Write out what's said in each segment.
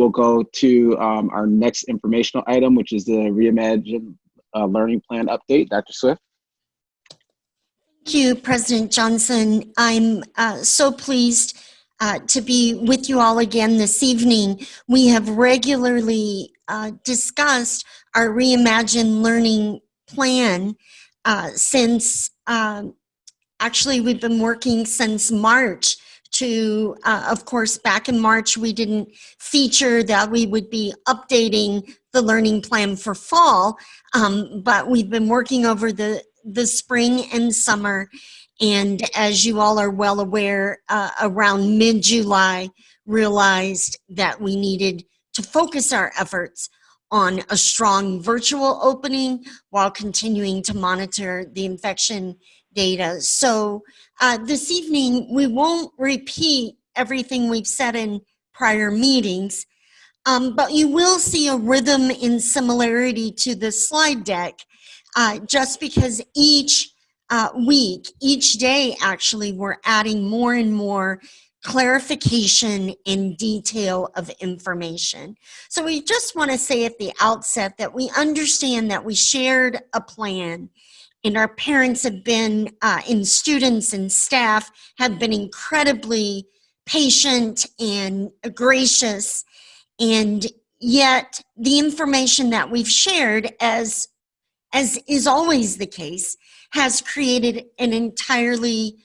we'll go to our next informational item, which is the Reimagine Learning Plan update. Dr. Swift. Thank you, President Johnson. I'm so pleased to be with you all again this evening. We have regularly discussed our Reimagine Learning Plan since, actually we've been working since March to, of course, back in March we didn't feature that we would be updating the learning plan for fall, but we've been working over the spring and summer, and as you all are well aware, around mid-July realized that we needed to focus our efforts on a strong virtual opening while continuing to monitor the infection data. So this evening we won't repeat everything we've said in prior meetings, but you will see a rhythm in similarity to the slide deck. Just because each week, each day actually, we're adding more and more clarification and detail of information. So we just want to say at the outset that we understand that we shared a plan, and our parents have been, and students and staff have been incredibly patient and gracious, and yet the information that we've shared, as is always the case, has created an entirely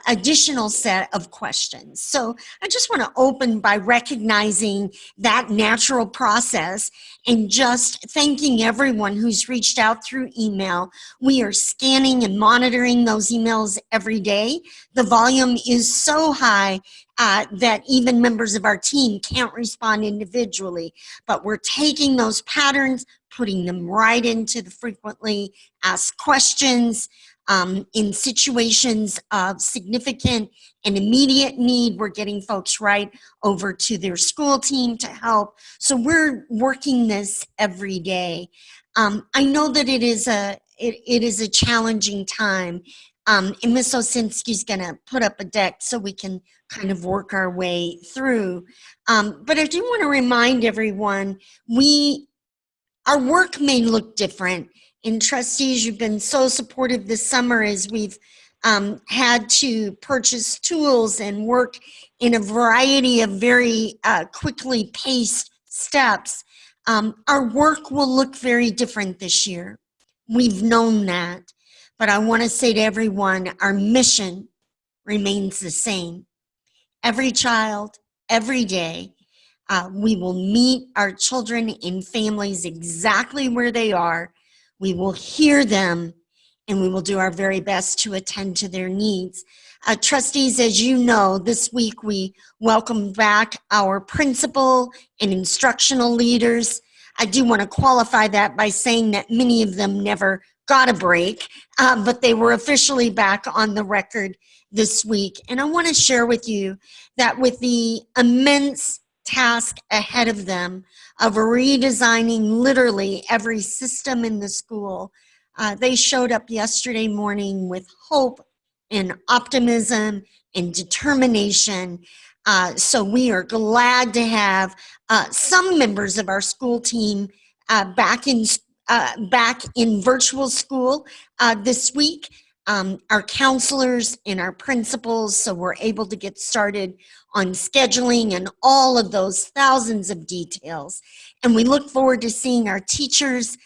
additional set of questions. So I just want to open by recognizing that natural process and just thanking everyone who's reached out through email. We are scanning and monitoring those emails every day. The volume is so high that even members of our team can't respond individually, but we're taking those patterns, putting them right into the frequently asked questions. In situations of significant and immediate need, we're getting folks right over to their school team to help. So we're working this every day. I know that it is a challenging time, and Ms. Osinski's gonna put up a deck so we can kind of work our way through. But I do want to remind everyone, our work may look different. And trustees, you've been so supportive this summer as we've had to purchase tools and work in a variety of very quickly paced steps. Our work will look very different this year. We've known that. But I want to say to everyone, our mission remains the same. Every child, every day, we will meet our children and families exactly where they are. We will hear them, and we will do our very best to attend to their needs. Trustees, as you know, this week we welcome back our principal and instructional leaders. I do want to qualify that by saying that many of them never got a break, but they were officially back on the record this week. And I want to share with you that with the immense task ahead of them of redesigning literally every system in the school, they showed up yesterday morning with hope and optimism and determination. So we are glad to have some members of our school team back in virtual school this week. Our counselors and our principals, so we're able to get started on scheduling and all of those thousands of details. And we look forward to seeing our teachers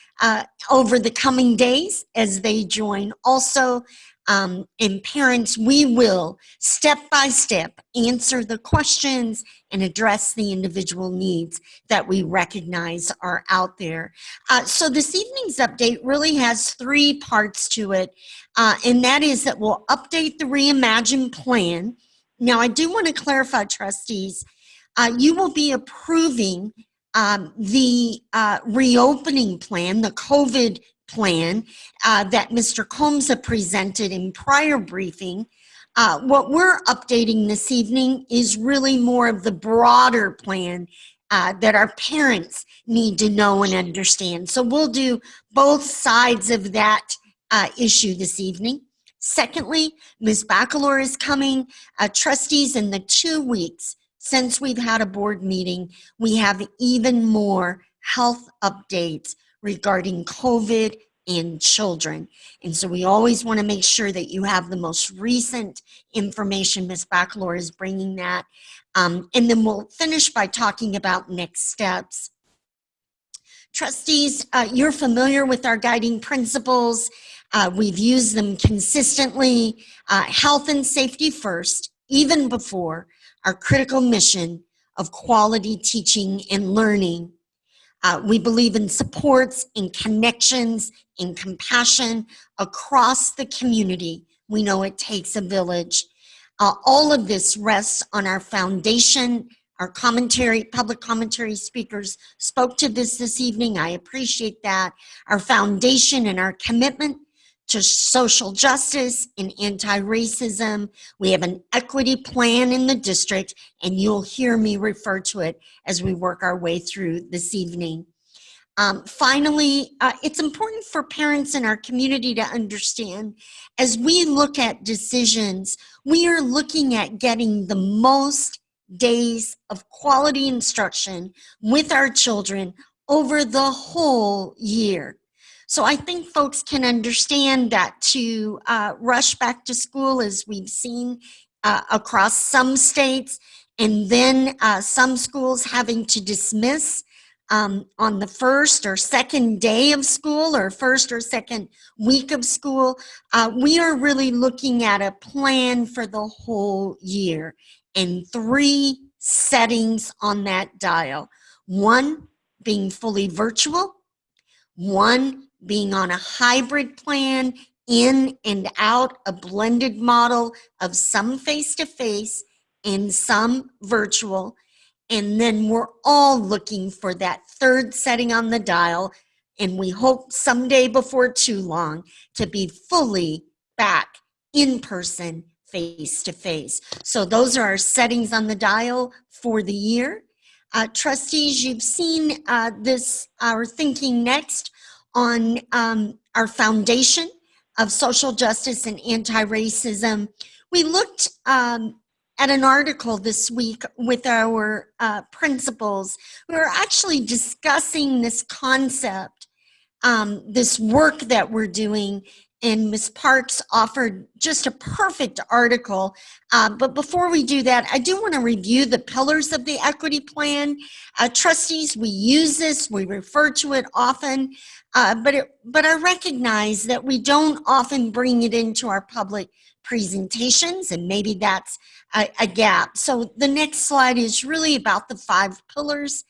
over the coming days as they join also. And parents, we will step by step answer the questions and address the individual needs that we recognize are out there. So this evening's update really has three parts to it, and that is that we'll update the Reimagine plan. Now, I do want to clarify, trustees, you will be approving the reopening plan, the COVID plan that Mr. Combs presented in prior briefing. What we're updating this evening is really more of the broader plan that our parents need to know and understand. So we'll do both sides of that issue this evening. Secondly, Ms. Bacalor is coming. Trustees, in the 2 weeks since we've had a board meeting, we have even more health updates regarding COVID and children. And so we always want to make sure that you have the most recent information. Ms. Bachelor is bringing that. And then we'll finish by talking about next steps. Trustees, you're familiar with our guiding principles. We've used them consistently. Health and safety first, even before our critical mission of quality teaching and learning. We believe in supports, in connections, in compassion across the community. We know it takes a village. All of this rests on our foundation. Our public commentary speakers spoke to this evening. I appreciate that. Our foundation and our commitment to social justice and anti-racism. We have an equity plan in the district, and you'll hear me refer to it as we work our way through this evening. Finally, it's important for parents in our community to understand, as we look at decisions, we are looking at getting the most days of quality instruction with our children over the whole year. So I think folks can understand that to rush back to school, as we've seen across some states, and then some schools having to dismiss on the first or second day of school or first or second week of school. We are really looking at a plan for the whole year and 3 settings on that dial. 1 being fully virtual, 1 being on a hybrid plan, in and out, a blended model of some face-to-face and some virtual. And then we're all looking for that 3rd setting on the dial, and we hope someday before too long to be fully back in person, face-to-face. So those are our settings on the dial for the year. Trustees, you've seen our thinking next on our foundation of social justice and anti-racism. We looked at an article this week with our principals. We were actually discussing this concept, this work that we're doing, and Ms. Parks offered just a perfect article. But before we do that, I do want to review the pillars of the equity plan. Trustees, we use this, we refer to it often, but I recognize that we don't often bring it into our public presentations, and maybe that's a gap. So the next slide is really about the 5 pillars.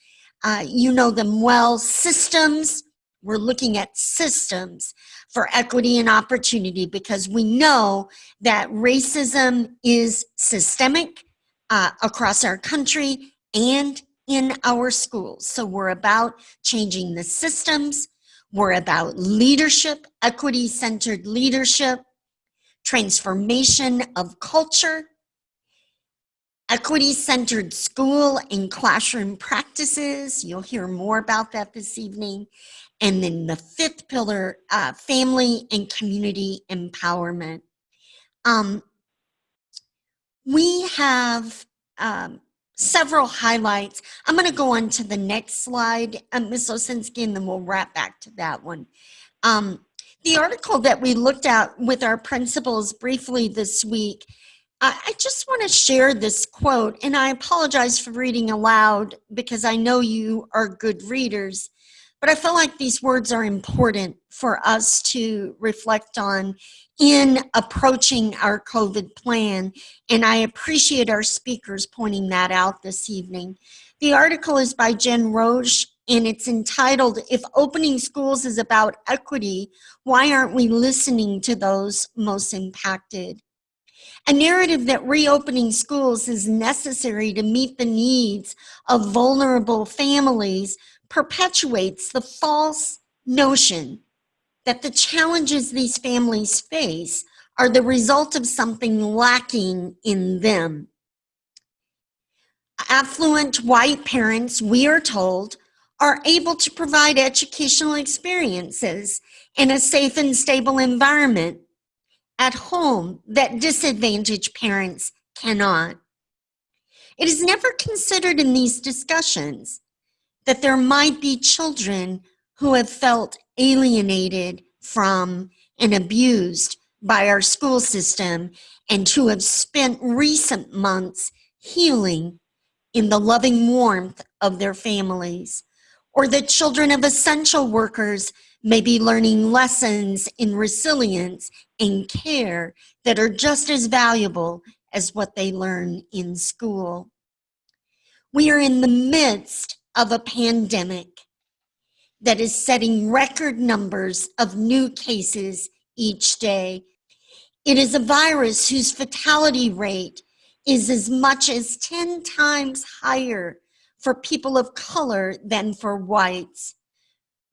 You know them well. Systems, we're looking at systems for equity and opportunity, because we know that racism is systemic across our country and in our schools. So we're about changing the systems. We're about leadership, equity-centered leadership, transformation of culture, equity-centered school and classroom practices. You'll hear more about that this evening. And then the 5th pillar, family and community empowerment. We have several highlights. I'm going to go on to the next slide, Ms. Osinski, and then we'll wrap back to that one. The article that we looked at with our principals briefly this week, I just want to share this quote, and I apologize for reading aloud because I know you are good readers, but I feel like these words are important for us to reflect on in approaching our COVID plan, and I appreciate our speakers pointing that out this evening. The article is by Jen Roche, and it's entitled, "If Opening Schools is About Equity, Why Aren't We Listening to Those Most Impacted?" A narrative that reopening schools is necessary to meet the needs of vulnerable families perpetuates the false notion that the challenges these families face are the result of something lacking in them. Affluent white parents, we are told, are able to provide educational experiences in a safe and stable environment at home that disadvantaged parents cannot. It is never considered in these discussions that there might be children who have felt alienated from and abused by our school system and who have spent recent months healing in the loving warmth of their families, or that children of essential workers may be learning lessons in resilience and care that are just as valuable as what they learn in school. We are in the midst of a pandemic that is setting record numbers of new cases each day. It is a virus whose fatality rate is as much as 10 times higher for people of color than for whites.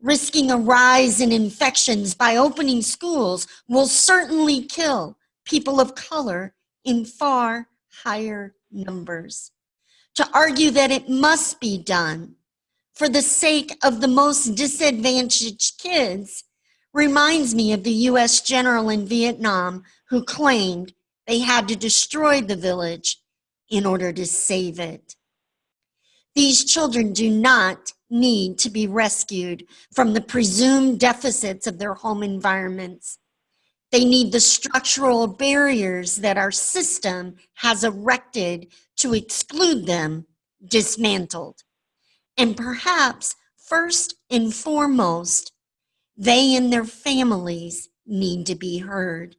Risking a rise in infections by opening schools will certainly kill people of color in far higher numbers. To argue that it must be done for the sake of the most disadvantaged kids reminds me of the US general in Vietnam who claimed they had to destroy the village in order to save it. These children do not need to be rescued from the presumed deficits of their home environments. They need the structural barriers that our system has erected to exclude them dismantled. And perhaps first and foremost, they and their families need to be heard.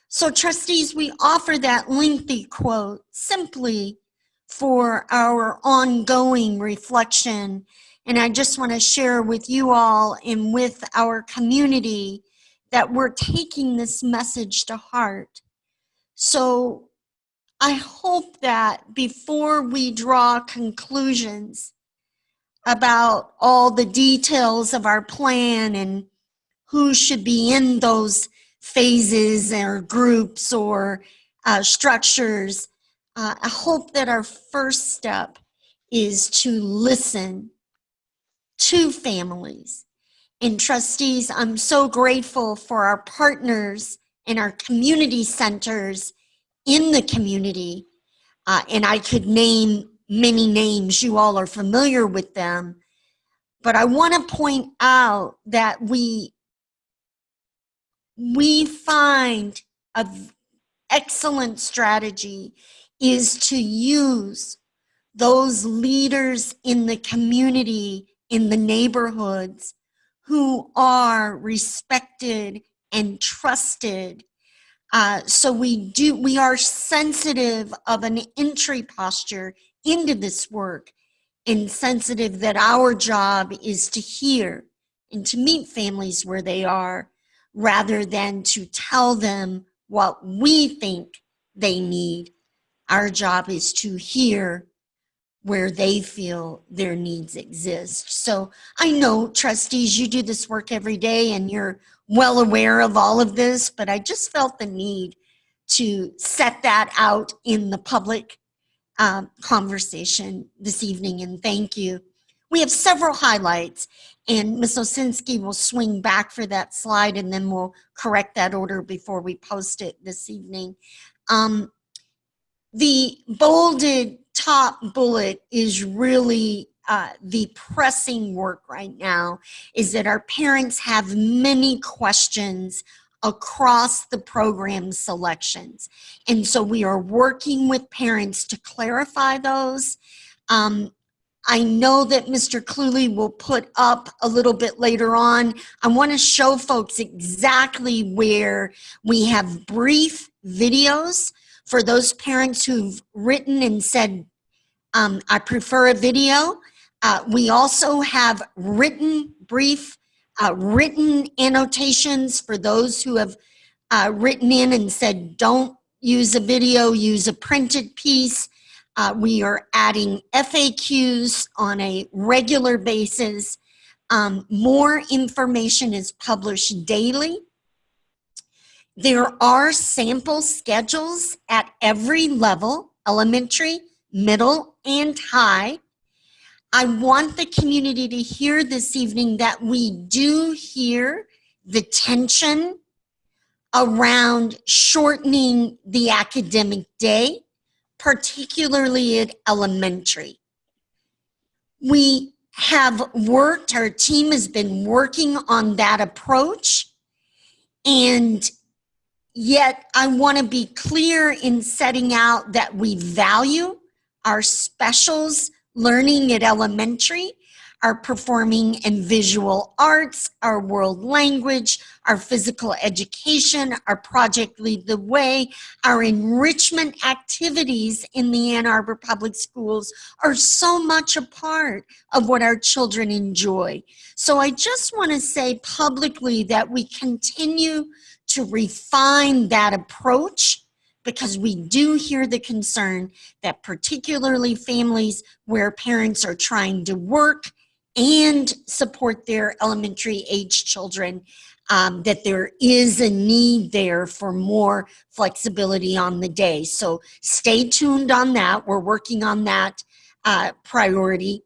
So trustees, we offer that lengthy quote simply for our ongoing reflection. And I just want to share with you all and with our community that we're taking this message to heart. So I hope that before we draw conclusions about all the details of our plan and who should be in those phases or groups or structures, I hope that our first step is to listen to families. And trustees, I'm so grateful for our partners and our community centers in the community. And I could name many names, you all are familiar with them. But I want to point out that we find an excellent strategy is to use those leaders in the community, in the neighborhoods, who are respected and trusted. So we are sensitive of an entry posture into this work, and sensitive that our job is to hear and to meet families where they are, rather than to tell them what we think they need. Our job is to hear where they feel their needs exist. So I know, trustees, you do this work every day and you're well aware of all of this, but I just felt the need to set that out in the public conversation this evening, and thank you. We have several highlights, and Ms. Osinski will swing back for that slide, and then we'll correct that order before we post it this evening. The bolded top bullet is really the pressing work right now, is that our parents have many questions across the program selections. And so we are working with parents to clarify those. I know that Mr. Cluley will put up a little bit later on. I want to show folks exactly where we have brief videos for those parents who've written and said, I prefer a video. We also have written brief, written annotations for those who have written in and said, don't use a video, use a printed piece. We are adding FAQs on a regular basis. More information is published daily. There are sample schedules at every level, elementary, middle, and high. I want the community to hear this evening that we do hear the tension around shortening the academic day. particularly at elementary. We have worked, our team has been working on that approach, and yet I want to be clear in setting out that we value our specials learning at elementary, our performing and visual arts, our world language, our physical education, our project Lead the Way, our enrichment activities in the Ann Arbor Public Schools are so much a part of what our children enjoy. So I just want to say publicly that we continue to refine that approach, because we do hear the concern that particularly families where parents are trying to work and support their elementary age children, that there is a need there for more flexibility on the day. So stay tuned on that. We're working on that priority.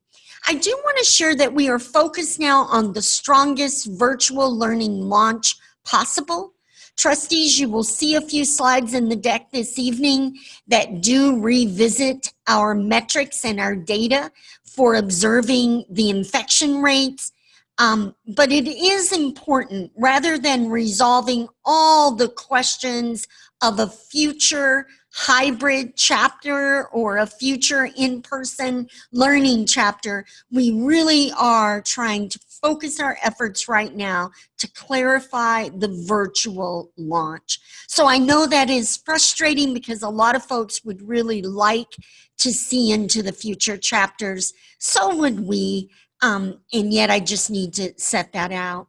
I do want to share that we are focused now on the strongest virtual learning launch possible. Trustees, you will see a few slides in the deck this evening that do revisit our metrics and our data for observing the infection rates. But it is important, rather than resolving all the questions of a future hybrid chapter or a future in-person learning chapter, we really are trying to focus our efforts right now to clarify the virtual launch. So I know that is frustrating because a lot of folks would really like to see into the future chapters. So would we, and yet I just need to set that out.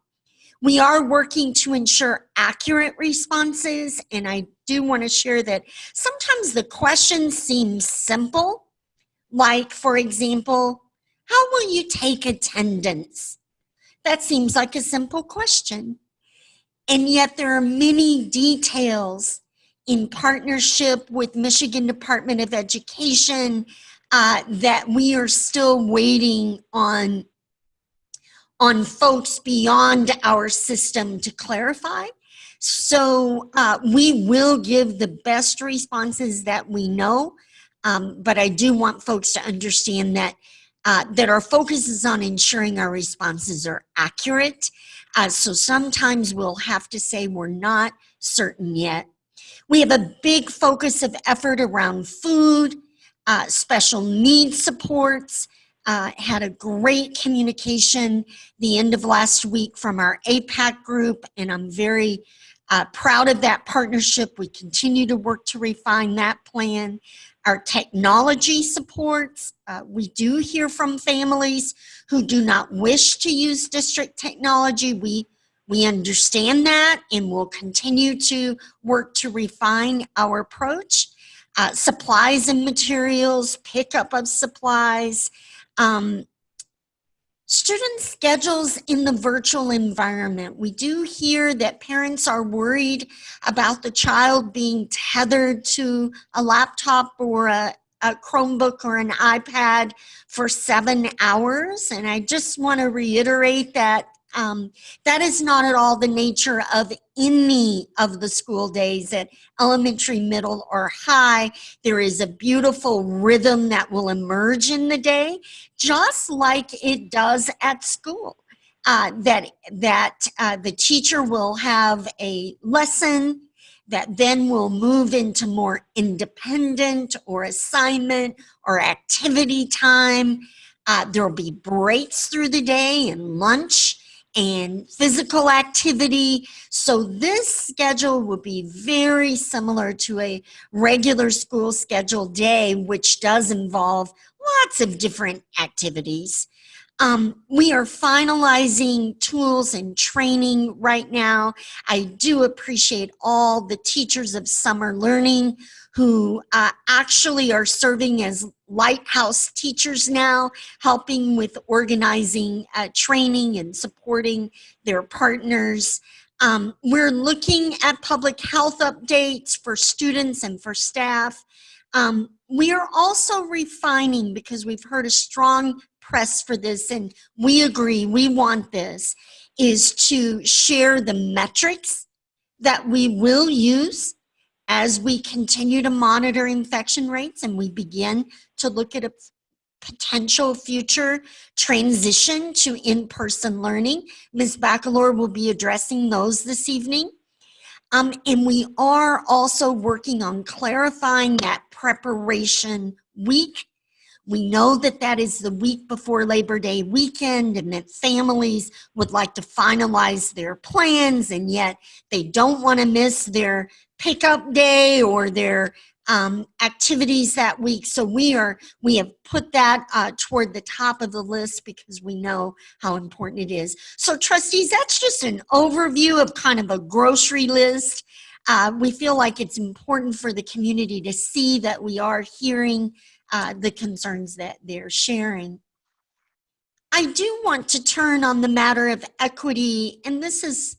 We are working to ensure accurate responses, and I do want to share that sometimes the questions seem simple, like, for example, how will you take attendance? That seems like a simple question. And yet there are many details in partnership with Michigan Department of Education that we are still waiting on folks beyond our system to clarify. So we will give the best responses that we know, but I do want folks to understand that that our focus is on ensuring our responses are accurate. So sometimes we'll have to say we're not certain yet. We have a big focus of effort around food, special needs supports. Had a great communication the end of last week from our APAC group, and I'm very proud of that partnership. We continue to work to refine that plan. Our technology supports, we do hear from families who do not wish to use district technology. We understand that, and we'll continue to work to refine our approach. Supplies and materials, pickup of supplies, student schedules in the virtual environment. We do hear that parents are worried about the child being tethered to a laptop or a Chromebook or an iPad for 7 hours. And I just want to reiterate that that is not at all the nature of any of the school days at elementary, middle, or high. There is a beautiful rhythm that will emerge in the day, just like it does at school. That the teacher will have a lesson that then will move into more independent or assignment or activity time. There will be breaks through the day and lunch and physical activity. So this schedule will be very similar to a regular school schedule day, which does involve lots of different activities. We are finalizing tools and training right now. I do appreciate all the teachers of summer learning who actually are serving as lighthouse teachers now, helping with organizing training and supporting their partners. We're looking at public health updates for students and for staff. We are also refining, because we've heard a strong press for this, and we agree, we want this, is to share the metrics that we will use as we continue to monitor infection rates and we begin to look at a potential future transition to in-person learning, Ms. Bacalor will be addressing those this evening. And we are also working on clarifying that preparation week. We know that that is the week before Labor Day weekend and that families would like to finalize their plans, and yet they don't want to miss their pickup day or their activities that week. So we have put that toward the top of the list because we know how important it is. So trustees, that's just an overview of kind of a grocery list. We feel like it's important for the community to see that we are hearing the concerns that they're sharing. I do want to turn on the matter of equity, and this is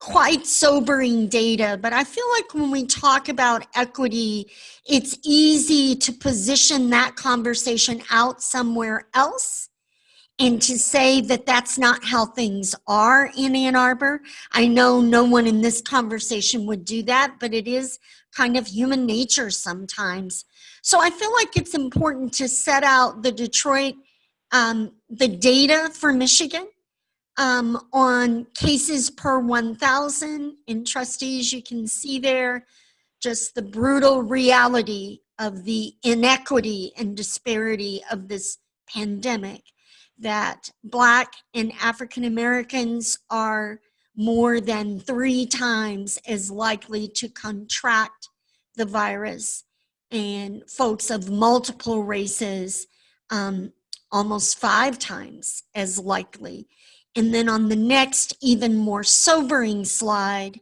quite sobering data, but I feel like when we talk about equity, it's easy to position that conversation out somewhere else and to say that that's not how things are in Ann Arbor. I know no one in this conversation would do that, but it is kind of human nature sometimes. So I feel like it's important to set out the Detroit, the data for Michigan on cases per 1,000. And trustees, you can see there just the brutal reality of the inequity and disparity of this pandemic, that Black and African Americans are more than 3 times as likely to contract the virus, and folks of multiple races almost 5 times as likely. And then on the next, even more sobering slide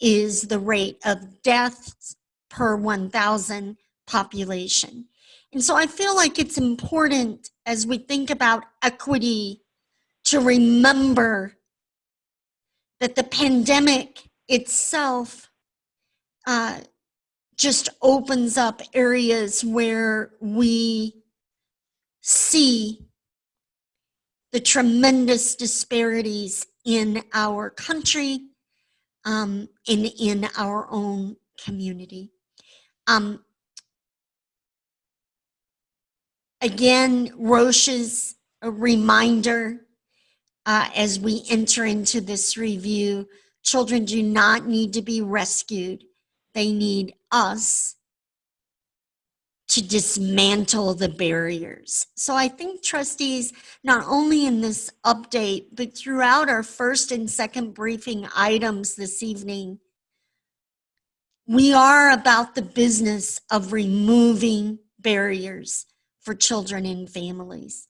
is the rate of deaths per 1,000 population. And so I feel like it's important as we think about equity to remember that the pandemic itself just opens up areas where we see the tremendous disparities in our country and in our own community. Again, Roche's a reminder as we enter into this review, children do not need to be rescued. They need us to dismantle the barriers. So I think trustees, not only in this update, but throughout our first and second briefing items this evening, we are about the business of removing barriers for children and families.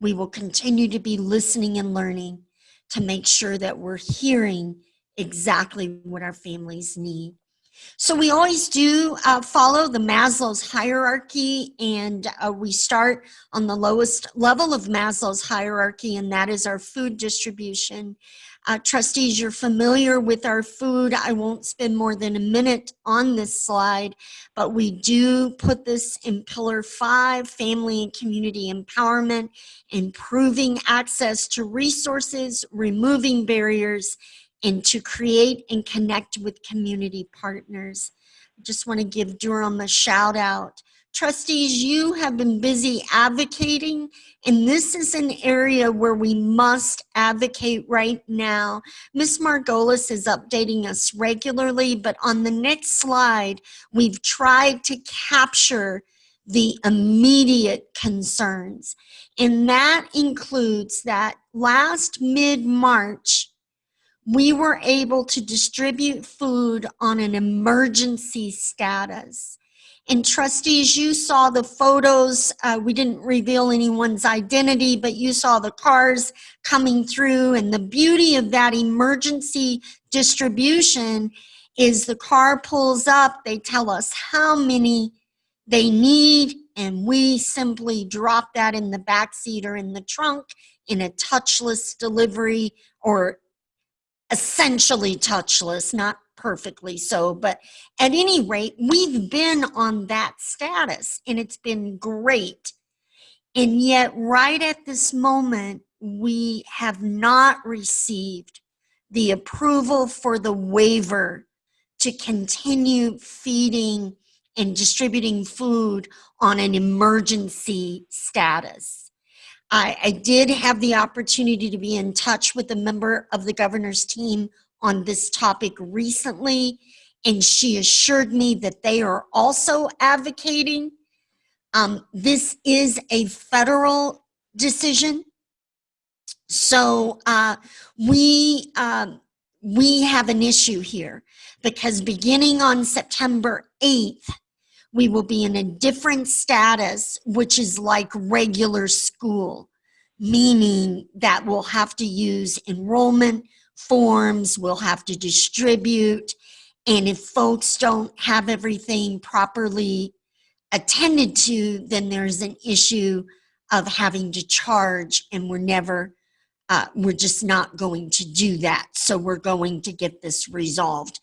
We will continue to be listening and learning to make sure that we're hearing exactly what our families need. So we always do follow the Maslow's hierarchy, and we start on the lowest level of Maslow's hierarchy, and that is our food distribution. Trustees, you're familiar with our food. I won't spend more than a minute on this slide, but we do put this in Pillar 5, family and community empowerment, improving access to resources, removing barriers, and to create and connect with community partners. I just want to give Durham a shout out. Trustees, you have been busy advocating, and this is an area where we must advocate right now. Ms. Margolis is updating us regularly, but on the next slide, we've tried to capture the immediate concerns. And that includes that last mid-March, we were able to distribute food on an emergency status. And trustees, you saw the photos. We didn't reveal anyone's identity, but you saw the cars coming through. And the beauty of that emergency distribution is the car pulls up, they tell us how many they need, and we simply drop that in the back seat or in the trunk in a touchless delivery, or essentially touchless, not perfectly so, but at any rate, we've been on that status and it's been great. And yet, right at this moment, we have not received the approval for the waiver to continue feeding and distributing food on an emergency status. I did have the opportunity to be in touch with a member of the governor's team on this topic recently, and she assured me that they are also advocating. This is a federal decision, so we have an issue here, because beginning on September 8th, we will be in a different status, which is like regular school, meaning that we'll have to use enrollment forms, we'll have to distribute, and if folks don't have everything properly attended to, then there's an issue of having to charge, and we're just not going to do that. So we're going to get this resolved.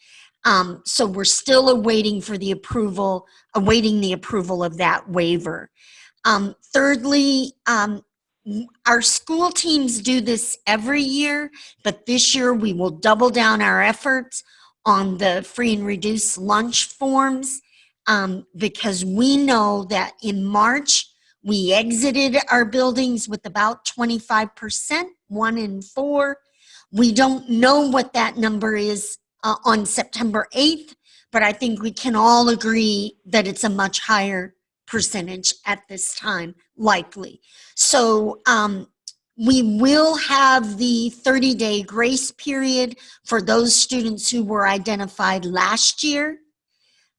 So we're still awaiting the approval of that waiver. Thirdly, our school teams do this every year, but this year we will double down our efforts on the free and reduced lunch forms, because we know that in March, we exited our buildings with about 25%, 1 in 4. We don't know what that number is on September 8th, but I think we can all agree that it's a much higher percentage at this time, likely. So we will have the 30-day grace period for those students who were identified last year.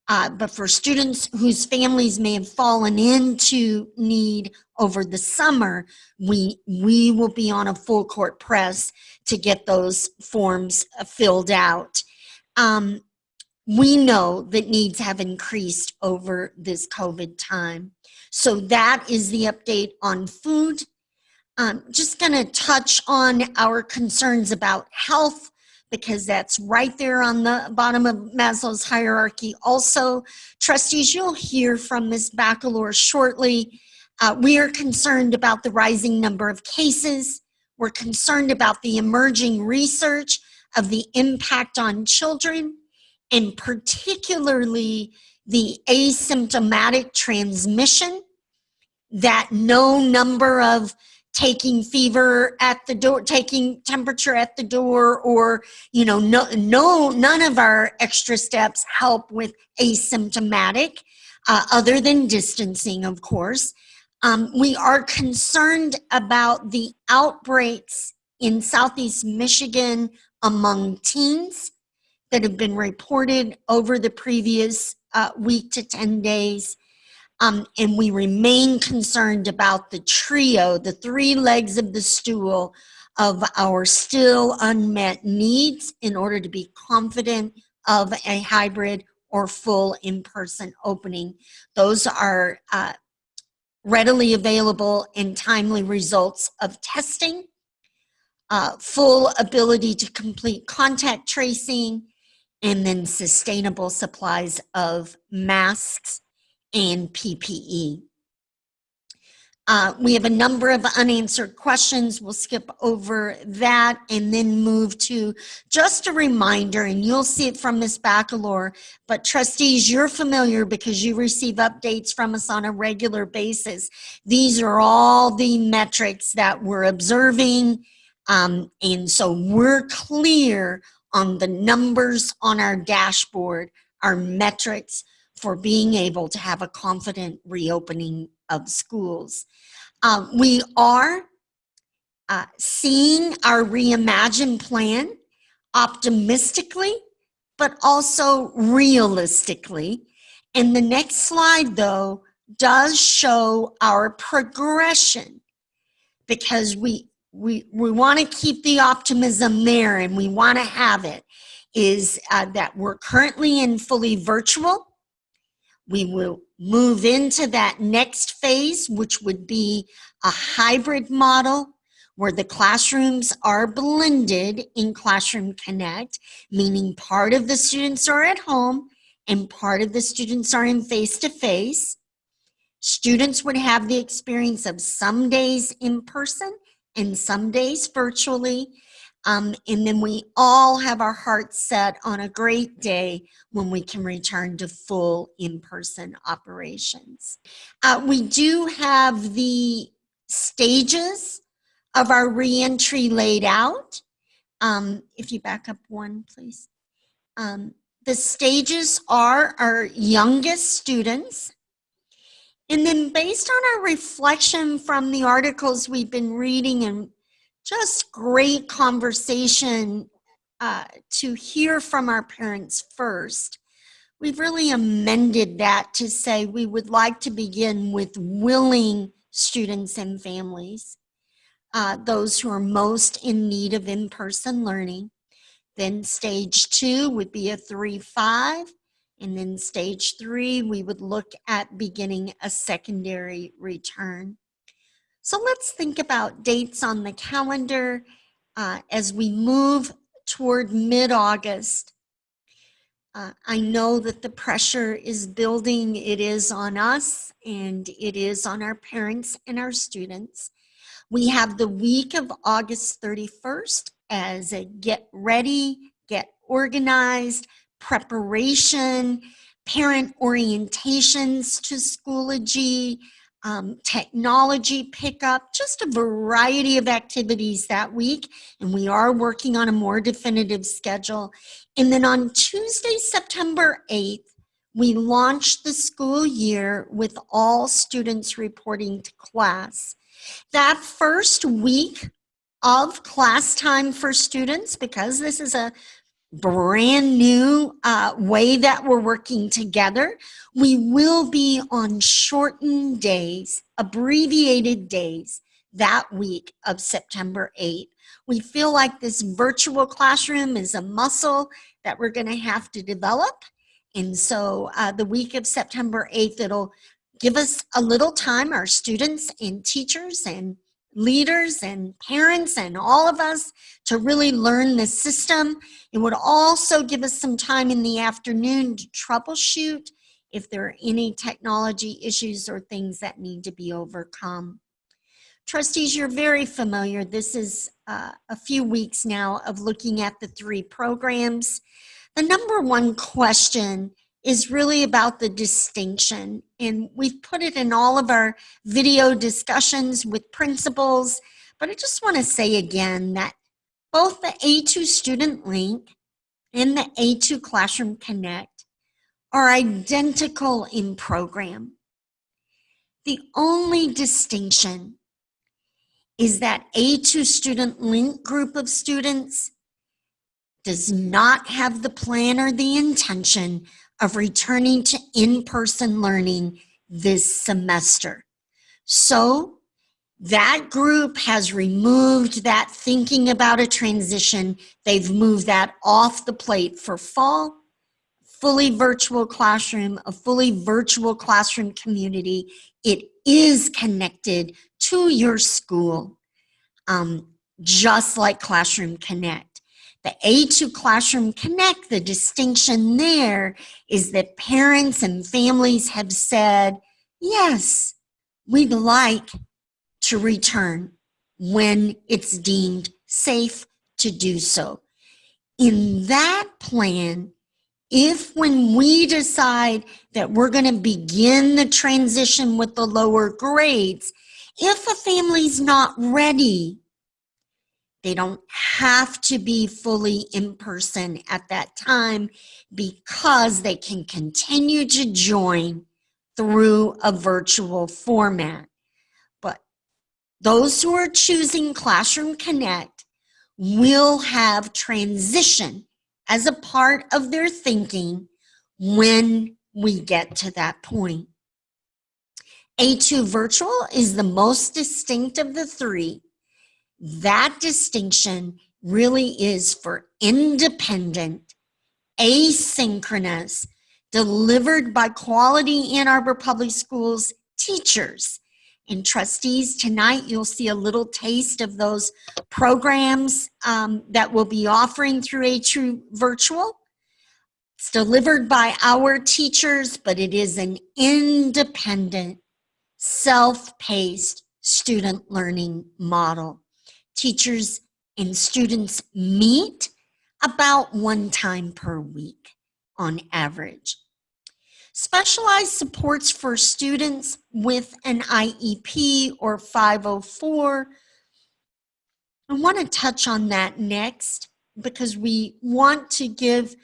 But for students whose families may have fallen into need over the summer, we will be on a full court press to get those forms filled out. We know that needs have increased over this COVID time. So that is the update on food. Just going to touch on our concerns about health, because that's right there on the bottom of Maslow's hierarchy. Also, trustees, you'll hear from Ms. Bacalor shortly. We are concerned about the rising number of cases. We're concerned about the emerging research of the impact on children, and particularly the asymptomatic transmission, that no number of taking fever at the door, taking temperature at the door, or, none of our extra steps help with asymptomatic, other than distancing, of course. We are concerned about the outbreaks in Southeast Michigan among teens that have been reported over the previous week to 10 days. And we remain concerned about the trio, the 3 legs of the stool of our still unmet needs in order to be confident of a hybrid or full in-person opening. Those are readily available and timely results of testing, full ability to complete contact tracing, and then sustainable supplies of masks and PPE. We have a number of unanswered questions. We'll skip over that and then move to just a reminder, and you'll see it from Ms. Bacalor, but trustees, you're familiar because you receive updates from us on a regular basis. These are all the metrics that we're observing, and so we're clear on the numbers on our dashboard, our metrics for being able to have a confident reopening of schools. We are seeing our Reimagine plan optimistically, but also realistically. And the next slide, though, does show our progression, because we want to keep the optimism there, and we want to have it, is that we're currently in fully virtual. We will move into that next phase, which would be a hybrid model where the classrooms are blended in Classroom Connect, meaning part of the students are at home and part of the students are in face-to-face. Students would have the experience of some days in person and some days virtually. And then we all have our hearts set on a great day when we can return to full in-person operations. We do have the stages of our reentry laid out. If you back up one, please. The stages are our youngest students. And then based on our reflection from the articles we've been reading and just great conversation to hear from our parents first, we've really amended that to say we would like to begin with willing students and families, those who are most in need of in-person learning. Then stage 2 would be a 3-5. And then stage 3, we would look at beginning a secondary return. So let's think about dates on the calendar as we move toward mid-August. I know that the pressure is building. It is on us, and it is on our parents and our students. We have the week of August 31st as a get ready, get organized, preparation, parent orientations to Schoology, technology pickup, just a variety of activities that week. And we are working on a more definitive schedule. And then on Tuesday, September 8th, we launched the school year with all students reporting to class. That first week of class time for students, because this is a brand new way that we're working together, we will be on shortened days, abbreviated days that week of September 8th. We feel like this virtual classroom is a muscle that we're going to have to develop. And so the week of September 8th, it'll give us a little time, our students and teachers and leaders and parents and all of us, to really learn the system. It would also give us some time in the afternoon to troubleshoot if there are any technology issues or things that need to be overcome. Trustees, you're very familiar. This is a few weeks now of looking at the 3 programs. The number one question is really about the distinction, and we've put it in all of our video discussions with principals, but I just want to say again that both the A2 Student Link and the A2 Classroom Connect are identical in program. The only distinction is that A2 Student Link group of students does not have the plan or the intention of returning to in-person learning this semester. So that group has removed that thinking about a transition. They've moved that off the plate for fall. Fully virtual classroom, a fully virtual classroom community. It is connected to your school, just like Classroom Connect. The A2 Classroom Connect, the distinction there is that parents and families have said, yes, we'd like to return when it's deemed safe to do so. In that plan, if when we decide that we're going to begin the transition with the lower grades, if a family's not ready, they don't have to be fully in person at that time because they can continue to join through a virtual format. But those who are choosing Classroom Connect will have transition as a part of their thinking when we get to that point. A2 Virtual is the most distinct of the 3. That distinction really is for independent, asynchronous, delivered by quality Ann Arbor Public Schools teachers. And trustees, tonight you'll see a little taste of those programs that we'll be offering through A2 Virtual. It's delivered by our teachers, but it is an independent, self-paced student learning model. Teachers and students meet about 1 time per week on average. Specialized supports for students with an IEP or 504. I want to touch on that next because we want to give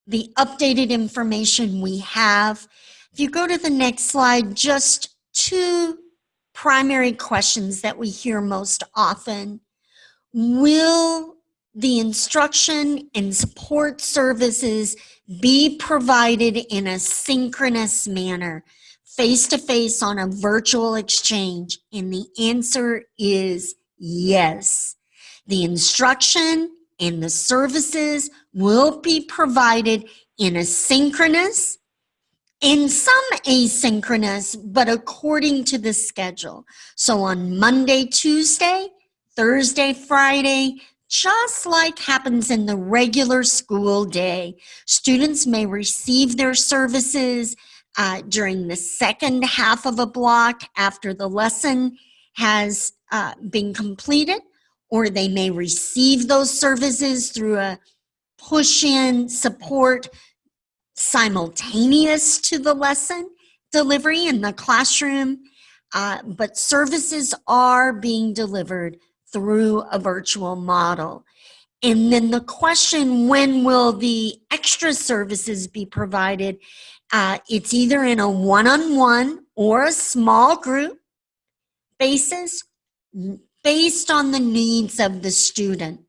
the updated information we have. If you go to the next slide, just 2 primary questions that we hear most often. Will the instruction and support services be provided in a synchronous manner, face-to-face on a virtual exchange? And the answer is yes. The instruction and the services will be provided in a synchronous and some asynchronous, but according to the schedule. So on Monday, Tuesday, Thursday, Friday, just like happens in the regular school day, students may receive their services during the second half of a block after the lesson has been completed, or they may receive those services through a push-in support simultaneous to the lesson delivery in the classroom, but services are being delivered through a virtual model. And then the question, when will the extra services be provided? It's either in a one-on-one or a small group basis based on the needs of the student.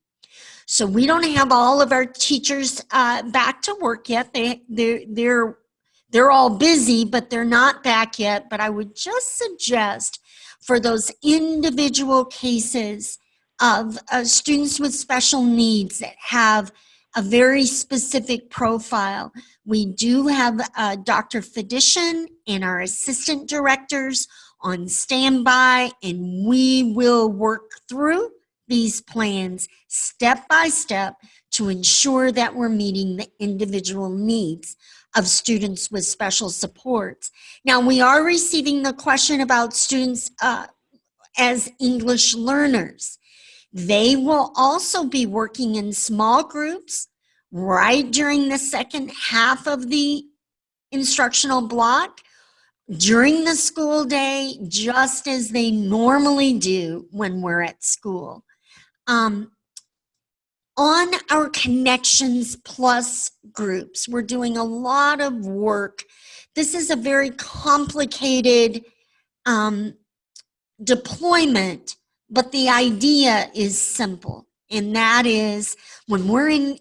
So we don't have all of our teachers back to work yet. They're all busy, but they're not back yet. But I would just suggest for those individual cases of students with special needs that have a very specific profile, we do have Dr. Fedician and our assistant directors on standby, and we will work through these plans step by step to ensure that we're meeting the individual needs of students with special supports. Now, we are receiving the question about students as English learners. They will also be working in small groups right during the second half of the instructional block during the school day, just as they normally do when we're at school. On our Connections Plus groups, we're doing a lot of work. This is a very complicated deployment, but the idea is simple. And that is, when we're in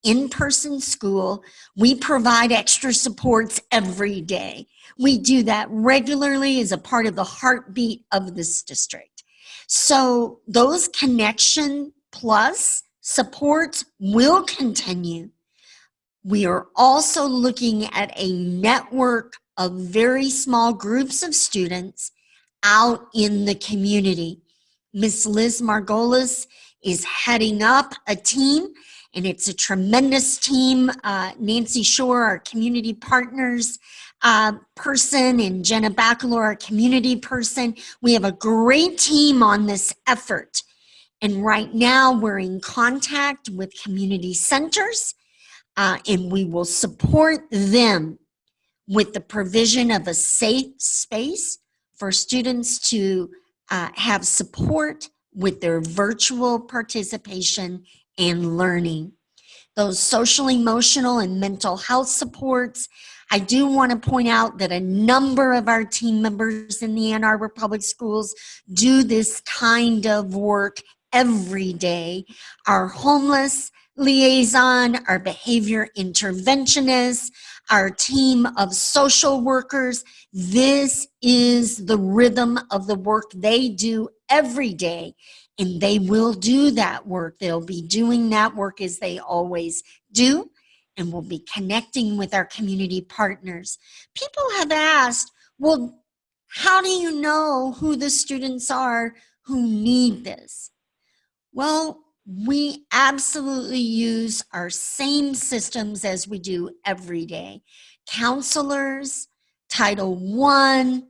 in-person school, we provide extra supports every day. We do that regularly as a part of the heartbeat of this district. So those Connection Plus supports will continue. We are also looking at a network of very small groups of students out in the community. Miss Liz Margolis is heading up a team, and it's a tremendous team. Nancy Shore, our community partners person, and Jenna Bacalor, our community person. We have a great team on this effort. And right now we're in contact with community centers, and we will support them with the provision of a safe space for students to have support with their virtual participation and learning. Those social, emotional, and mental health supports. I do want to point out that a number of our team members in the Ann Arbor Public Schools do this kind of work every day. Our homeless liaison, our behavior interventionists, our team of social workers. This is the rhythm of the work they do every day, and they will do that work. They'll be doing that work as they always do, and we'll be connecting with our community partners. People have asked, well, how do you know who the students are who need this? Well, we absolutely use our same systems as we do every day. Counselors, Title I,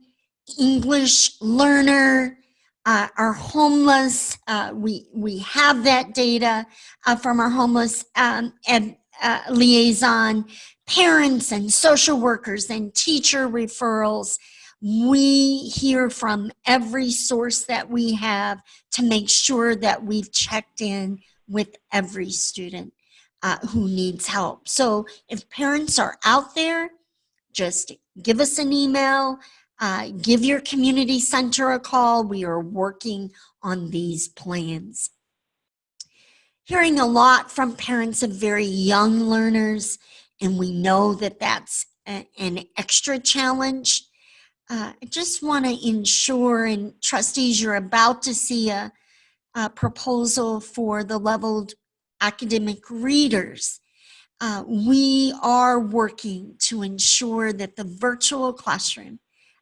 English learner, Our homeless, we have that data from our homeless liaison, parents and social workers and teacher referrals. We hear from every source that we have to make sure that we've checked in with every student who needs help. So if parents are out there, just give us an email, give your community center a call. We are working on these plans. Hearing a lot from parents of very young learners, and we know that that's an extra challenge. I just want to ensure, and trustees, you're about to see a proposal for the leveled academic readers. We are working to ensure that the virtual classroom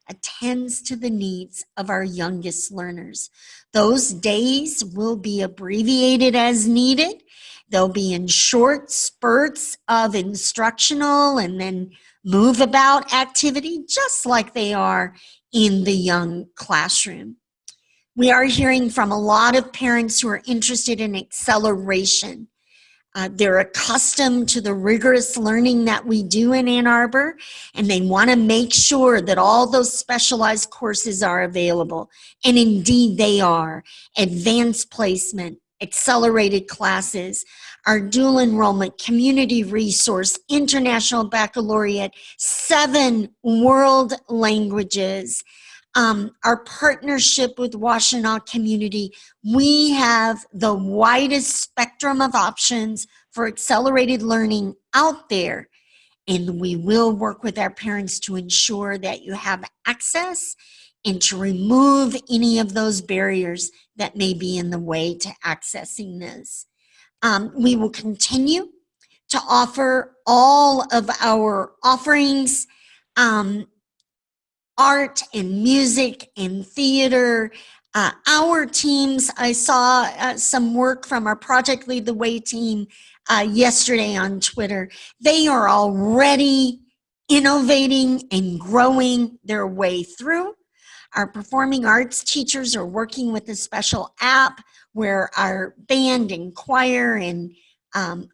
attends to the needs of our youngest learners. Those days will be abbreviated as needed. They'll be in short spurts of instructional and then move about activity, just like they are in the young classroom. We are hearing from a lot of parents who are interested in acceleration. They're accustomed to the rigorous learning that we do in Ann Arbor, and they want to make sure that all those specialized courses are available. And indeed they are. Advanced placement, accelerated classes, our dual enrollment, community resource, international baccalaureate, 7 world languages, our partnership with Washtenaw Community. We have the widest spectrum of options for accelerated learning out there, and we will work with our parents to ensure that you have access and to remove any of those barriers that may be in the way to accessing this. We will continue to offer all of our offerings, art and music and theater. Our teams, I saw some work from our Project Lead the Way team yesterday on Twitter. They are already innovating and growing their way through. Our performing arts teachers are working with a special app where our band and choir and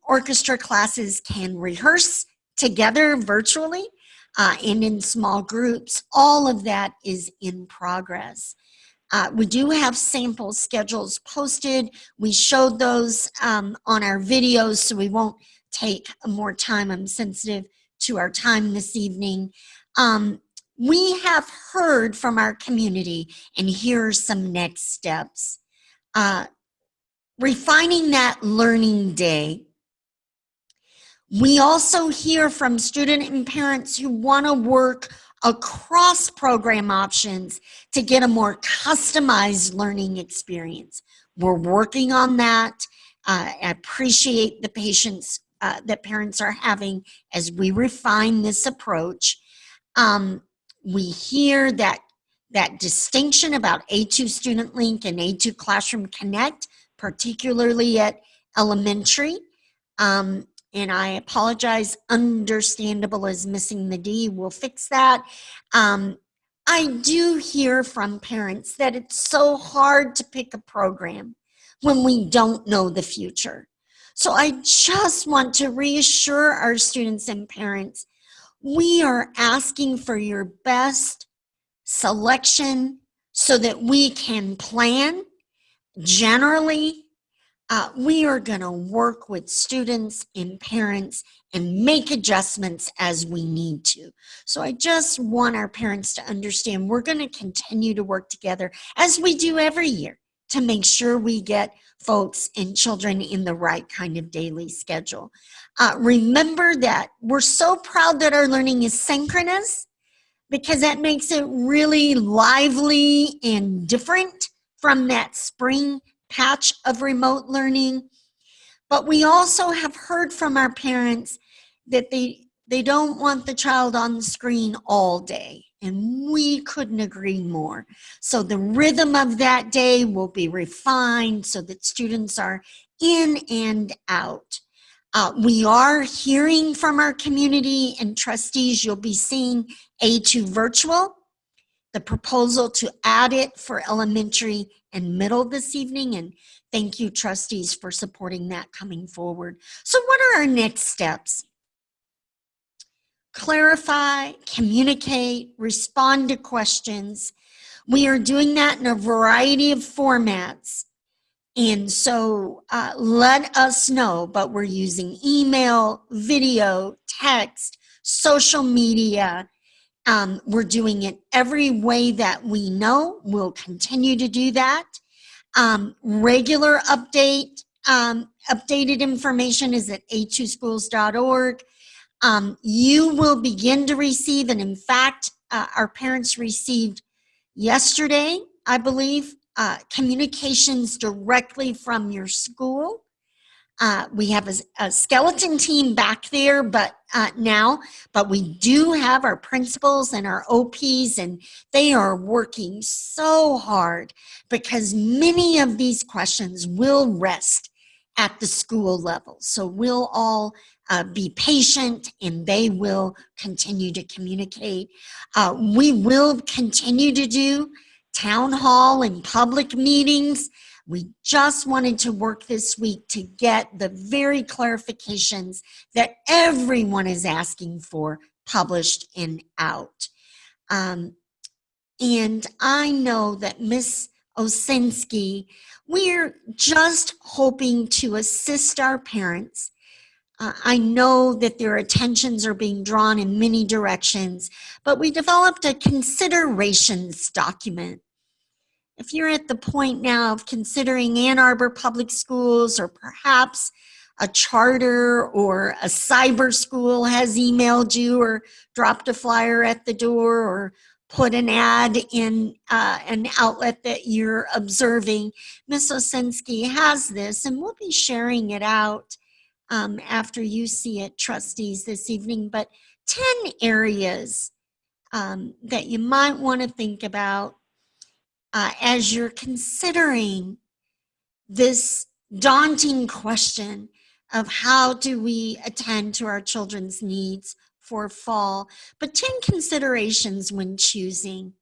orchestra classes can rehearse together virtually. And in small groups. All of that is in progress. We do have sample schedules posted. We showed those on our videos, so we won't take more time. I'm sensitive to our time this evening. We have heard from our community, and here are some next steps. Refining that learning day. We also hear from student and parents who want to work across program options to get a more customized learning experience. We're working on that. I appreciate the patience that parents are having as we refine this approach. We hear that distinction about A2 Student Link and A2 Classroom Connect, particularly at elementary. And I apologize, understandable is missing the D. We'll fix that. I do hear from parents that it's so hard to pick a program when we don't know the future. So I just want to reassure our students and parents, we are asking for your best selection so that we can plan. Generally, we are going to work with students and parents and make adjustments as we need to. So I just want our parents to understand we're going to continue to work together as we do every year to make sure we get folks and children in the right kind of daily schedule. Remember that we're so proud that our learning is synchronous because that makes it really lively and different from that spring patch of remote learning. But we also have heard from our parents that they don't want the child on the screen all day. And we couldn't agree more. So the rhythm of that day will be refined so that students are in and out. We are hearing from our community and trustees. You'll be seeing A2 virtual the proposal to add it for elementary and middle this evening, and thank you, trustees, for supporting that coming forward. So what are our next steps? Clarify, communicate, respond to questions. We are doing that in a variety of formats. And so let us know, but we're using email, video, text, social media. We're doing it every way that we know. We'll continue to do that. Regular updated information is at a2schools.org. You will begin to receive, and in fact, our parents received yesterday, I believe, communications directly from your school. We have a skeleton team back there, but we do have our principals and our OPs, and they are working so hard because many of these questions will rest at the school level. So we'll all be patient, and they will continue to communicate. We will continue to do town hall and public meetings. We just wanted to work this week to get the very clarifications that everyone is asking for published and out. And I know that Ms. Osinski, we're just hoping to assist our parents. I know that their attentions are being drawn in many directions, but we developed a considerations document. If you're at the point now of considering Ann Arbor Public Schools, or perhaps a charter or a cyber school has emailed you or dropped a flyer at the door or put an ad in an outlet that you're observing, Ms. Osinski has this, and we'll be sharing it out after you see it, trustees, this evening. But 10 areas that you might want to think about as you're considering this daunting question of how do we attend to our children's needs for fall. But 10 considerations when choosing.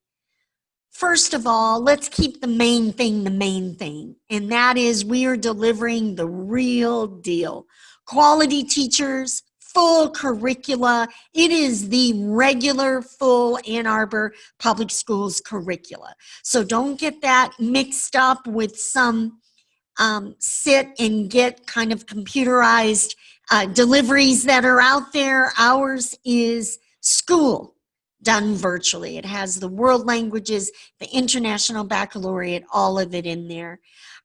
First of all, let's keep the main thing, and that is we are delivering the real deal. Quality teachers, full curricula. It is the regular full Ann Arbor Public Schools curricula. So don't get that mixed up with some sit and get kind of computerized deliveries that are out there. Ours is school done virtually. It has the world languages, the international baccalaureate, all of it in there.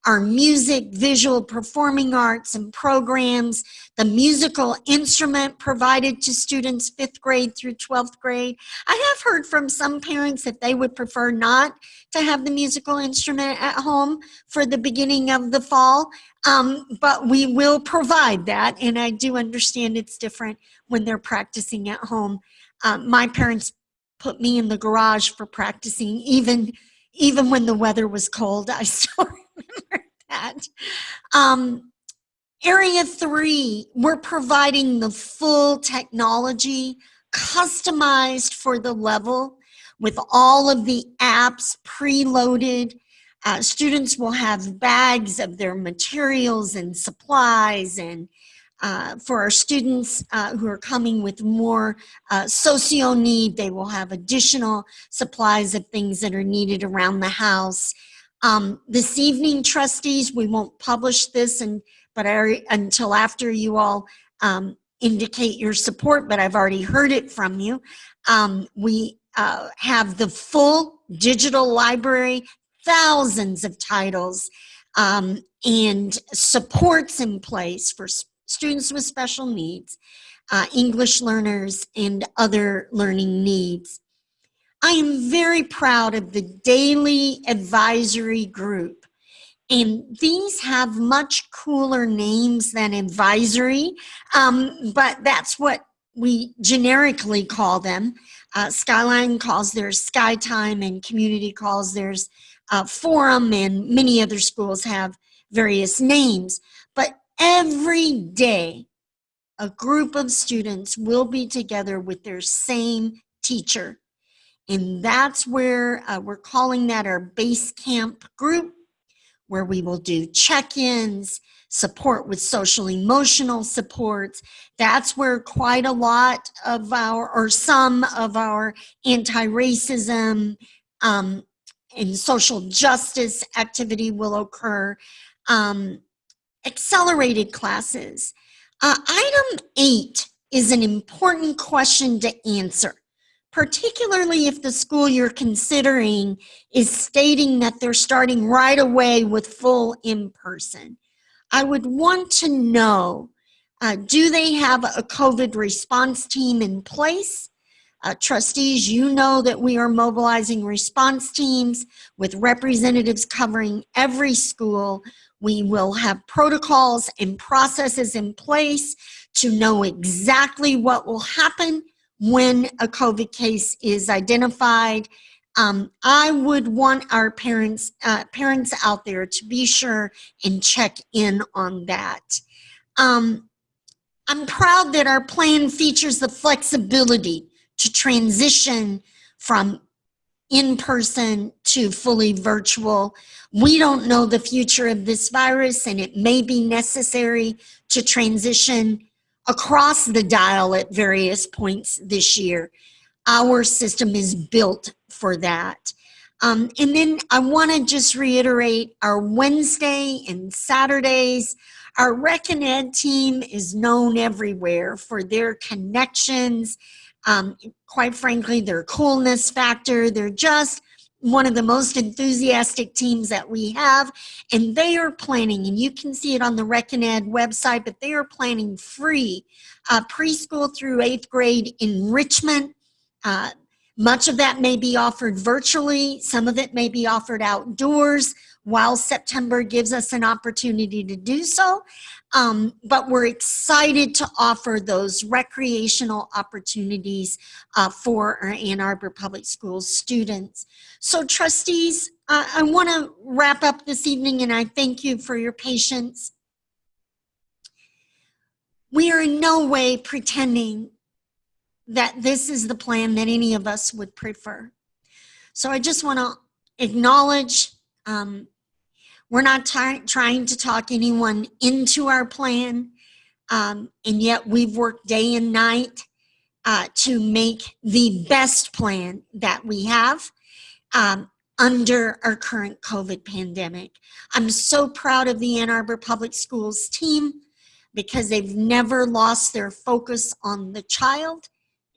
Our music, visual, performing arts and programs, the musical instrument provided to students 5th grade through 12th grade. I have heard from some parents that they would prefer not to have the musical instrument at home for the beginning of the fall, but we will provide that, and I do understand it's different when they're practicing at home. My parents put me in the garage for practicing, even when the weather was cold. I still remember that. Area 3, we're providing the full technology customized for the level with all of the apps preloaded. Students will have bags of their materials and supplies, and for our students who are coming with more socio need, they will have additional supplies of things that are needed around the house. This evening, trustees, we won't publish this until after you all indicate your support, but I've already heard it from you. We have the full digital library, thousands of titles, and supports in place for students with special needs, English learners, and other learning needs. I am very proud of the daily advisory group, and these have much cooler names than advisory, but that's what we generically call them. Skyline calls theirs Sky Time, and Community calls theirs Forum, and many other schools have various names. But every day, a group of students will be together with their same teacher, And that's where we're calling that our base camp group, where we will do check-ins, support with social emotional supports. That's where quite a lot of or some of our anti-racism and social justice activity will occur. Accelerated classes. Item 8 is an important question to answer, particularly if the school you're considering is stating that they're starting right away with full in-person. I would want to know, do they have a COVID response team in place? Trustees, you know that we are mobilizing response teams with representatives covering every school. We will have protocols and processes in place to know exactly what will happen when a COVID case is identified. I would want our parents out there to be sure and check in on that. I'm proud that our plan features the flexibility to transition from in-person to fully virtual. We don't know the future of this virus, and it may be necessary to transition across the dial at various points this year. Our system is built for that. And then I want to just reiterate our Wednesday and Saturdays. Our Rec and Ed team is known everywhere for their connections, quite frankly, their coolness factor. They're just one of the most enthusiastic teams that we have, and they are planning, and you can see it on the Rec and Ed website, but they are planning free preschool through 8th grade enrichment. Much of that may be offered virtually. Some of it may be offered outdoors while September gives us an opportunity to do so. But we're excited to offer those recreational opportunities for our Ann Arbor Public Schools students. So trustees, I want to wrap up this evening, and I thank you for your patience. We are in no way pretending that this is the plan that any of us would prefer. So I just want to acknowledge we're not trying to talk anyone into our plan, and yet we've worked day and night to make the best plan that we have under our current COVID pandemic. I'm so proud of the Ann Arbor Public Schools team because they've never lost their focus on the child.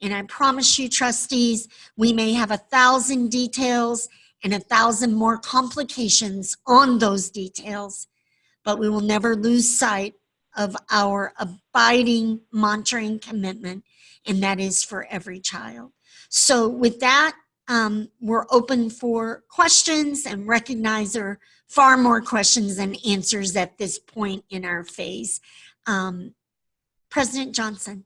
And I promise you, trustees, we may have 1,000 details and 1,000 more complications on those details, but we will never lose sight of our abiding mantra and commitment, and that is for every child. So with that, we're open for questions and recognize there are far more questions than answers at this point in our phase. President Johnson.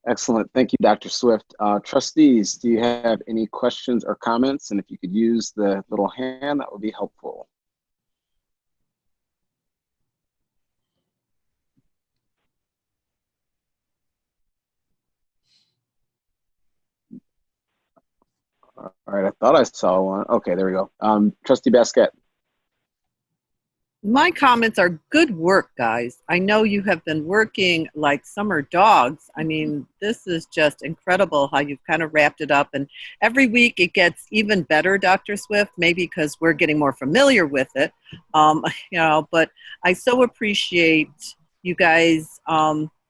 Excellent. Thank you, Dr. Swift. Trustees, do you have any questions or comments? And if you could use the little hand, that would be helpful. All right, I thought I saw one. Okay, there we go. Trustee Basquette. My comments are good work, guys. I know you have been working like summer dogs. I mean, this is just incredible how you've kind of wrapped it up. And every week it gets even better, Dr. Swift, maybe because we're getting more familiar with it. But I so appreciate you guys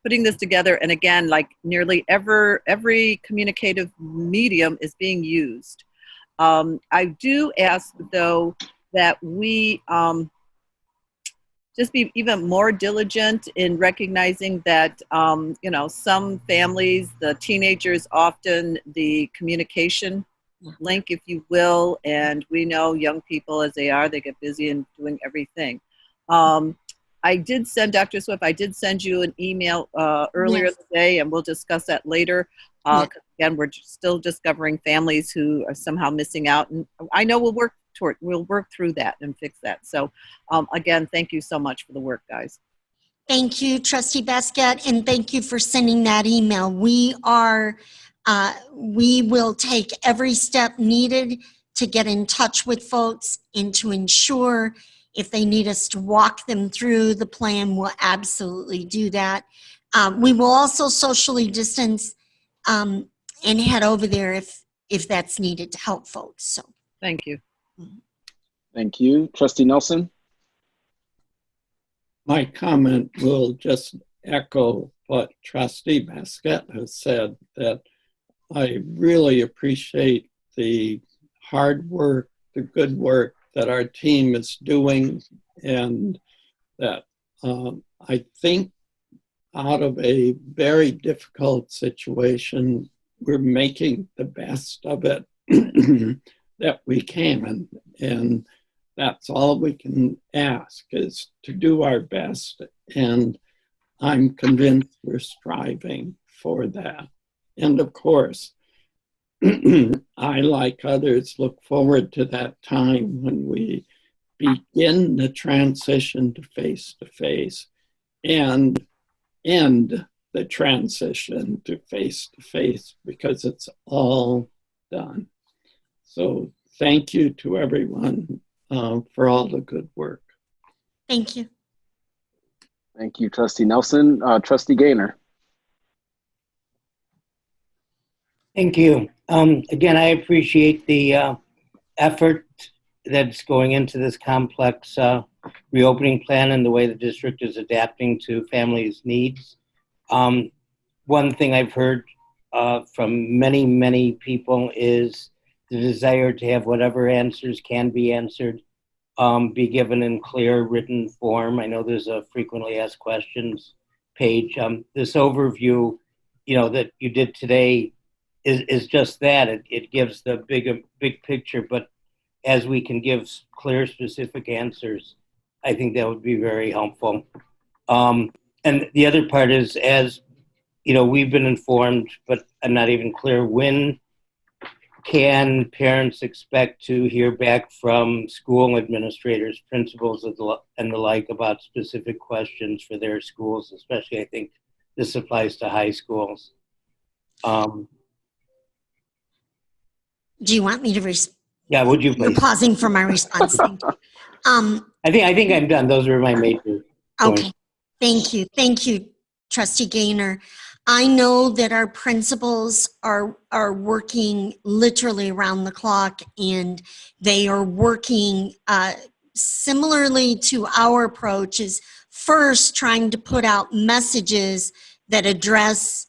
putting this together. And again, like nearly every communicative medium is being used. I do ask, though, that we just be even more diligent in recognizing that, some families, the teenagers, often the communication link, if you will, and we know young people as they are, they get busy in doing everything. I did send, Dr. Swift, I did send you an email earlier today, and we'll discuss that later. Again, we're still discovering families who are somehow missing out, and I know we'll work through that and fix that. So again, thank you so much for the work, guys. Thank you, Trustee Basket, and thank you for sending that email. We will take every step needed to get in touch with folks and to ensure if they need us to walk them through the plan, we'll absolutely do that. We will also socially distance and head over there if that's needed to help folks. So, Thank you. Thank you. Trustee Nelson? My comment will just echo what Trustee Basket has said, that I really appreciate the hard work, the good work that our team is doing, and that I think out of a very difficult situation, we're making the best of it that we can. And that's all we can ask, is to do our best. And I'm convinced we're striving for that. And of course, I, like others, look forward to that time when we begin the transition to face-to-face and end the transition to face-to-face, because it's all done. So thank you to everyone for all the good work. thank you. Thank you, Trustee Nelson. Trustee Gaynor? Thank you. Again, I appreciate the effort that's going into this complex reopening plan and the way the district is adapting to families' needs. One thing I've heard from many, many people is the desire to have whatever answers can be answered be given in clear written form. I know there's a frequently asked questions page. This overview, that you did today is just that. It gives the big picture, but as we can give clear, specific answers, I think that would be very helpful. And the other part is, as we've been informed, but I'm not even clear, when can parents expect to hear back from school administrators, principals, and the like about specific questions for their schools? Especially, I think this applies to high schools. Do you want me to respond? Yeah, would you You're please? pausing for my response. Thank you. I think I'm done. Those were my major points. Okay, thank you, Trustee Gaynor. I know that our principals are working literally around the clock, and they are working similarly to our approach, is first trying to put out messages that address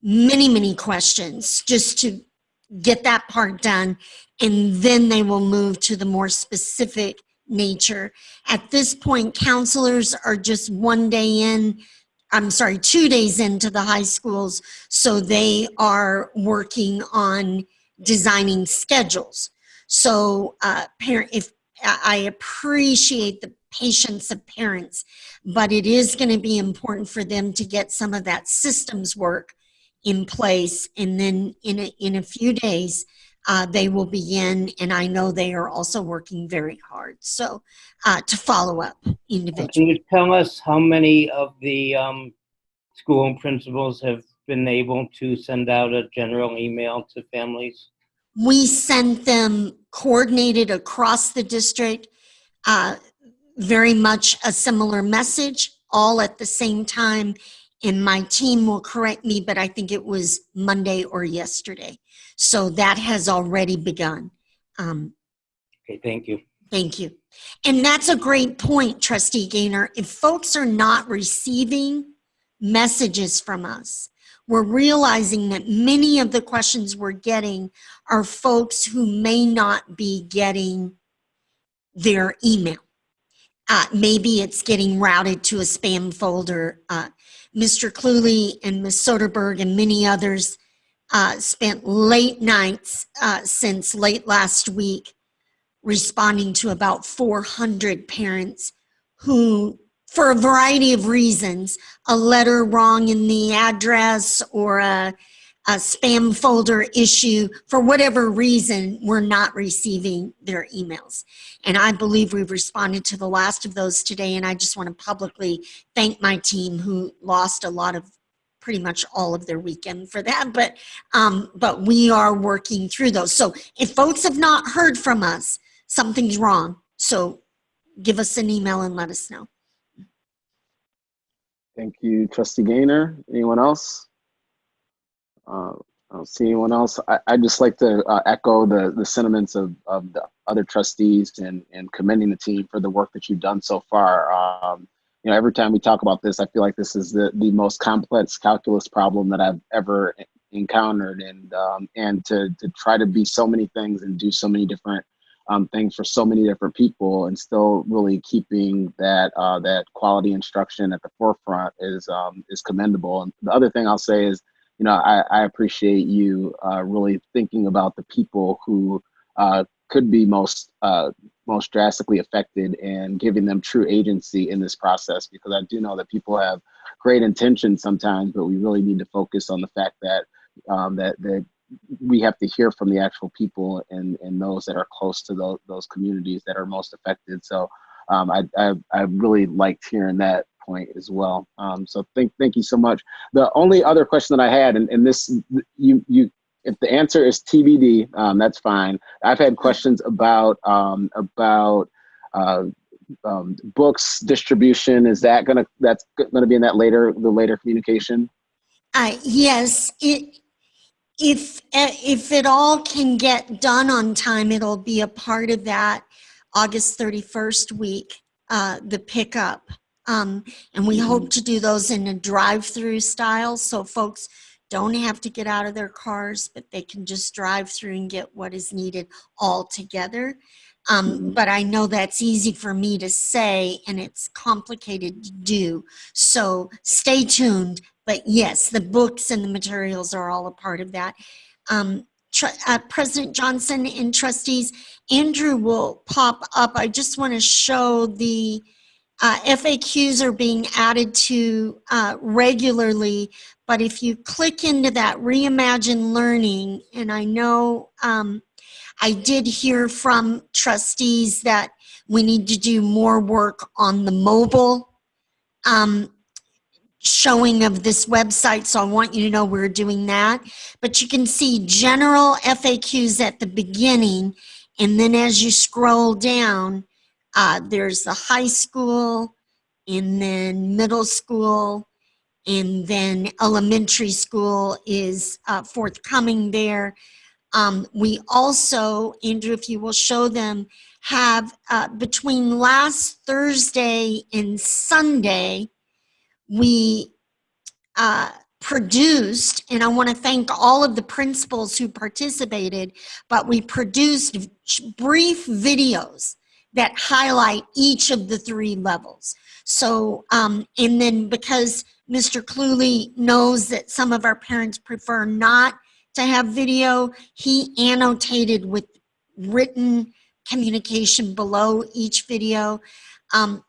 many, many questions, just to get that part done, and then they will move to the more specific nature. At this point, counselors are just 2 days into the high schools, so they are working on designing schedules. So if I appreciate the patience of parents, but it is going to be important for them to get some of that systems work in place, and then in a few days they will begin, and I know they are also working very hard to follow up individually. Can you tell us how many of the school principals have been able to send out a general email to families? We sent them coordinated across the district, very much a similar message, all at the same time. And my team will correct me, but I think it was Monday or yesterday. So that has already begun. Okay, thank you. Thank you. And that's a great point, Trustee Gaynor. If folks are not receiving messages from us, we're realizing that many of the questions we're getting are folks who may not be getting their email. Maybe it's getting routed to a spam folder. Mr. Cluley and Ms. Soderberg and many others spent late nights since late last week responding to about 400 parents who, for a variety of reasons, a letter wrong in the address or a spam folder issue. For whatever reason, we're not receiving their emails. And I believe we've responded to the last of those today. And I just want to publicly thank my team who lost a lot of, pretty much all of their weekend for that. But we are working through those. So if folks have not heard from us, something's wrong. So give us an email and let us know. Thank you, Trustee Gaynor. Anyone else? I don't see anyone else. I'd just like to echo the sentiments of the other trustees and commending the team for the work that you've done so far. Every time we talk about this, I feel like this is the most complex calculus problem that I've ever encountered, and to try to be so many things and do so many different things for so many different people, and still really keeping that quality instruction at the forefront is commendable. And the other thing I'll say is, I appreciate you really thinking about the people who could be most drastically affected and giving them true agency in this process, because I do know that people have great intentions sometimes, but we really need to focus on the fact that that we have to hear from the actual people and those that are close to those communities that are most affected. So I really liked hearing that point as well. So thank you so much. The only other question that I had, and this, if the answer is TBD, that's fine. I've had questions about books distribution. Is that's gonna be in the later communication? Yes, if it all can get done on time, it'll be a part of that August 31st week, the pickup. And we hope to do those in a drive-through style, so folks don't have to get out of their cars, but they can just drive through and get what is needed all together. But I know that's easy for me to say, and it's complicated to do. So stay tuned. But yes, the books and the materials are all a part of that. President Johnson and trustees, Andrew will pop up. I just want to show the FAQs are being added to regularly, but if you click into that Reimagine Learning, and I know I did hear from trustees that we need to do more work on the mobile showing of this website, so I want you to know we're doing that. But you can see general FAQs at the beginning, and then as you scroll down, there's the high school, and then middle school, and then elementary school is forthcoming there. We also, Andrew, if you will show them, have between last Thursday and Sunday, we produced, and I want to thank all of the principals who participated, but we produced brief videos that highlight each of the 3 levels. So, and then because Mr. Cluley knows that some of our parents prefer not to have video, he annotated with written communication below each video.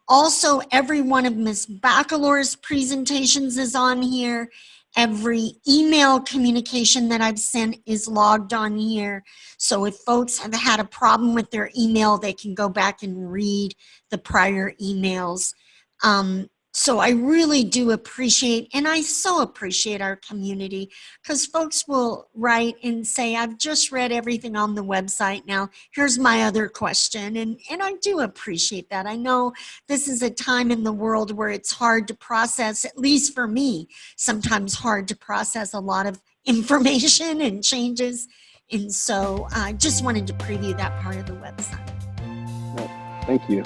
Also, every one of Ms. Bacalor's presentations is on here. Every email communication that I've sent is logged on here. So if folks have had a problem with their email, they can go back and read the prior emails. So I really do appreciate, and I so appreciate our community, because folks will write and say, I've just read everything on the website. Now, here's my other question. And I do appreciate that. I know this is a time in the world where it's hard to process, at least for me, sometimes hard to process a lot of information and changes. And so I just wanted to preview that part of the website. Thank you.